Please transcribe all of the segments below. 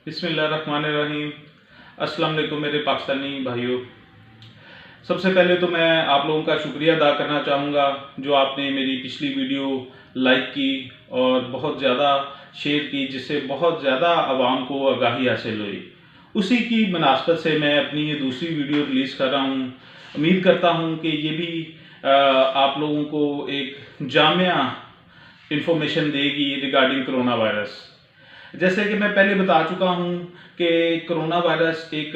बिस्मिल्लाहिर्रहमानिर्रहीम। अस्सलाम वालेकुम मेरे पाकिस्तानी भाइयों। सबसे पहले तो मैं आप लोगों का शुक्रिया अदा करना चाहूँगा जो आपने मेरी पिछली वीडियो लाइक की और बहुत ज़्यादा शेयर की, जिससे बहुत ज़्यादा आवाम को आगाही हासिल हुई। उसी की मुनासबत से मैं अपनी ये दूसरी वीडियो रिलीज़ कर रहा हूँ। उम्मीद करता हूँ कि ये भी आप लोगों को एक जामिया इंफॉर्मेशन देगी रिगार्डिंग कोरोना वायरस। जैसे कि मैं पहले बता चुका हूँ कि कोरोना वायरस एक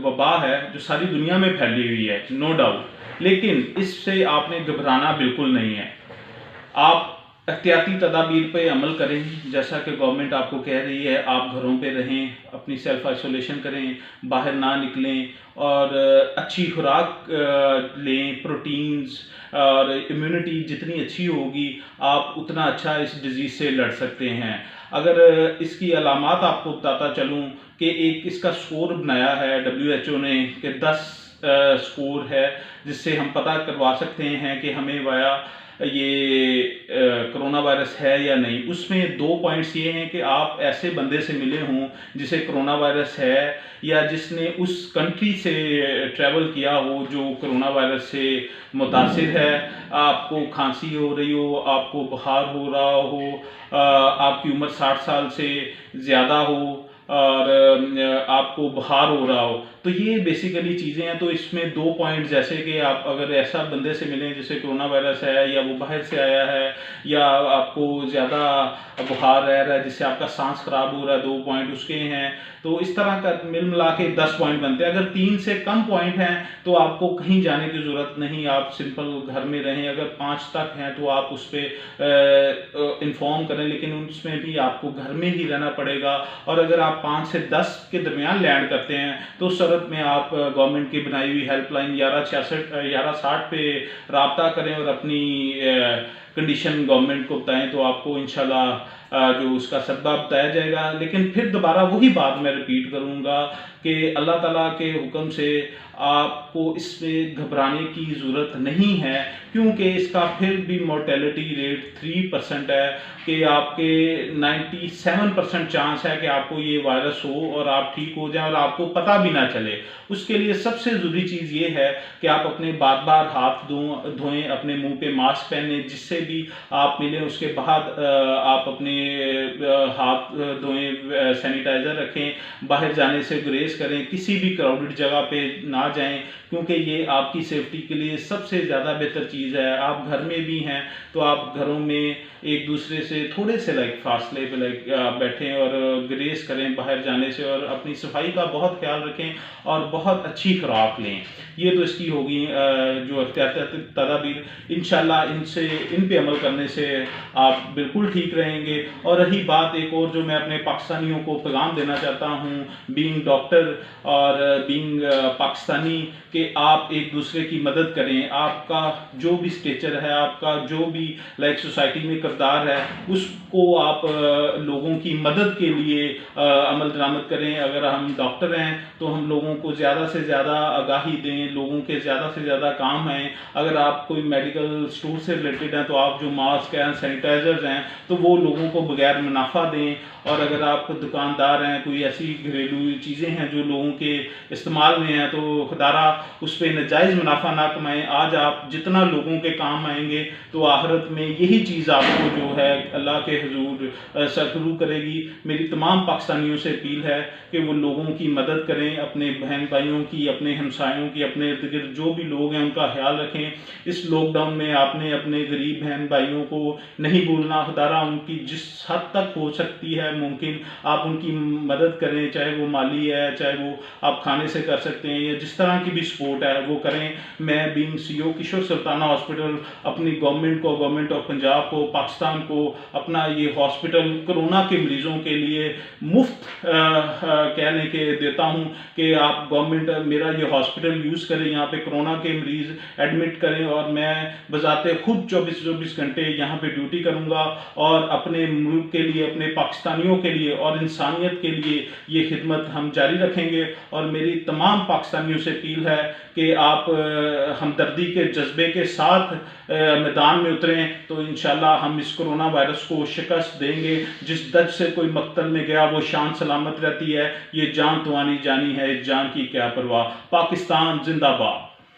वबा है जो सारी दुनिया में फैली हुई है, नो डाउट, लेकिन इससे आपने घबराना बिल्कुल नहीं है। आप एहतियाती तदाबीर पे अमल करें, जैसा कि गवर्नमेंट आपको कह रही है। आप घरों पे रहें, अपनी सेल्फ आइसोलेशन करें, बाहर ना निकलें और अच्छी खुराक लें, प्रोटीन्स, और इम्यूनिटी जितनी अच्छी होगी आप उतना अच्छा इस डिज़ीज़ से लड़ सकते हैं। अगर इसकी अलामात आपको बताता चलूँ कि एक इसका स्कोर बनाया है WHO ने कि 10 स्कोर है, जिससे हम पता करवा सकते हैं कि हमें वाया ये कोरोना वायरस है या नहीं। उसमें 2 पॉइंट्स ये हैं कि आप ऐसे बंदे से मिले हों जिसे कोरोना वायरस है, या जिसने उस कंट्री से ट्रैवल किया हो जो कोरोना वायरस से मुतासिर है। आपको खांसी हो रही हो, आपको बुखार हो रहा हो, आपकी उम्र 60 साल से ज़्यादा हो और आपको बुखार हो रहा हो, तो ये बेसिकली चीज़ें हैं। तो इसमें 2 पॉइंट, जैसे कि आप अगर ऐसा बंदे से मिलें जिसे कोरोना वायरस है, या वो बाहर से आया है, या आपको ज़्यादा बुखार रह रहा है जिससे आपका सांस खराब हो रहा है, 2 पॉइंट उसके हैं। तो इस तरह का मिल मिला के 10 पॉइंट बनते हैं। अगर 3 से कम पॉइंट हैं तो आपको कहीं जाने की ज़रूरत नहीं, आप सिंपल घर में रहें। अगर 5 तक हैं तो आप उस पर इन्फॉर्म करें, लेकिन उसमें भी आपको घर में ही रहना पड़ेगा। और अगर आप 5 से 10 के दरमियान लैंड करते हैं तो उस सूरत में आप गवर्नमेंट की बनाई हुई हेल्पलाइन 1166 पे रब्ता करें और अपनी कंडीशन गवर्नमेंट को बताएं, तो आपको इंशाल्लाह जो उसका सबब बताया जाएगा। लेकिन फिर दोबारा वही बात मैं रिपीट करूँगा कि अल्लाह ताला के हुक्म से आपको इसमें घबराने की ज़रूरत नहीं है, क्योंकि इसका फिर भी मोर्टेलिटी रेट 3% है कि आपके 97% चांस है कि आपको ये वायरस हो और आप ठीक हो जाएं और आपको पता भी ना चले। उसके लिए सबसे ज़रूरी चीज़ ये है कि आप अपने बार बार हाथ धोएं, अपने मुंह पे मास्क पहने, जिससे भी आप मिलें उसके बाद आप अपने हाथ धोएं, सैनिटाइज़र रखें, बाहर जाने से गुरेज करें, किसी भी क्राउडेड जगह पे ना जाएं, क्योंकि ये आपकी सेफ्टी के लिए सबसे ज़्यादा बेहतर चीज़ है। आप घर में भी हैं तो आप घरों में एक दूसरे से थोड़े से फासले पे बैठें और ग्रेस करें बाहर जाने से, और अपनी सफाई का बहुत ख्याल रखें और बहुत अच्छी खुराक लें। ये तो इसकी होगी जो एहतियाती तदाबीर। इंशाल्लाह इन पे अमल करने से आप बिल्कुल ठीक रहेंगे। और रही बात एक और जो मैं अपने पाकिस्तानियों को पैगाम देना चाहता हूँ, बीइंग डॉक्टर और बीइंग पाकिस्तानी, कि आप एक दूसरे की मदद करें। आपका जो भी स्टेचर है, आपका जो भी सोसाइटी में किरदार है, उसको आप लोगों की मदद के लिए अमल दरामद करें। अगर हम डॉक्टर हैं तो हम लोगों को ज़्यादा से ज़्यादा आगाही दें, लोगों के ज़्यादा से ज़्यादा काम आएँ। अगर आप कोई मेडिकल स्टोर से रिलेटेड हैं तो आप जो मास्क हैं, सैनिटाइज़र्स हैं, तो वो लोगों को बगैर मुनाफा दें। और अगर आप दुकानदार हैं, कोई ऐसी घरेलू चीज़ें हैं जो लोगों के इस्तेमाल में हैं, तो खुदारा उस पर नाजायज़ मुनाफा ना कमाएं। आज आप जितना लोगों के काम आएंगे तो आखिरत में यही चीज़ आपको जो है अल्लाह के हुजूर सरफरू करेगी। मेरी तमाम पाकिस्तानियों से अपील है कि वो लोगों की मदद करें, अपने बहन भाइयों की, अपने हमसायों की, अपने इर्द गिर्द जो भी लोग हैं उनका ख्याल रखें। इस लॉकडाउन में आपने अपने गरीब बहन भाइयों को नहीं भूलना। खुदारा उनकी जिस हद तक हो सकती है मुमकिन आप उनकी मदद करें, चाहे वो माली है, चाहे वो आप खाने से कर सकते हैं, या जिस तरह की भी सपोर्ट है वो करें। मैं बीइंग CEO किशोर सुल्ताना हॉस्पिटल अपनी गवर्नमेंट को, गवर्नमेंट ऑफ पंजाब को, पाकिस्तान को अपना ये हॉस्पिटल कोरोना के मरीज़ों के लिए मुफ्त कहने के देता हूँ कि आप गवर्नमेंट मेरा ये हॉस्पिटल यूज़ करें, यहाँ पे कोरोना के मरीज़ एडमिट करें, और मैं बजाते खुद 24 घंटे यहाँ पे ड्यूटी करूँगा और अपने मुल्क के लिए, अपने पाकिस्तानियों पाकिस्तानियों के लिए और इंसानियत के लिए ये खिदमत हम जारी रखेंगे। और मेरी तमाम पाकिस्तानियों से अपील है कि आप हमदर्दी के जज्बे के साथ मैदान में उतरें, तो इंशाल्लाह हम इस कोरोना वायरस को शिकस्त देंगे। जिस दर्द से कोई मक्तल में गया वो शान सलामत रहती है। ये जान तो आनी जानी है, इस जान की क्या परवाह। पाकिस्तान जिंदाबाद।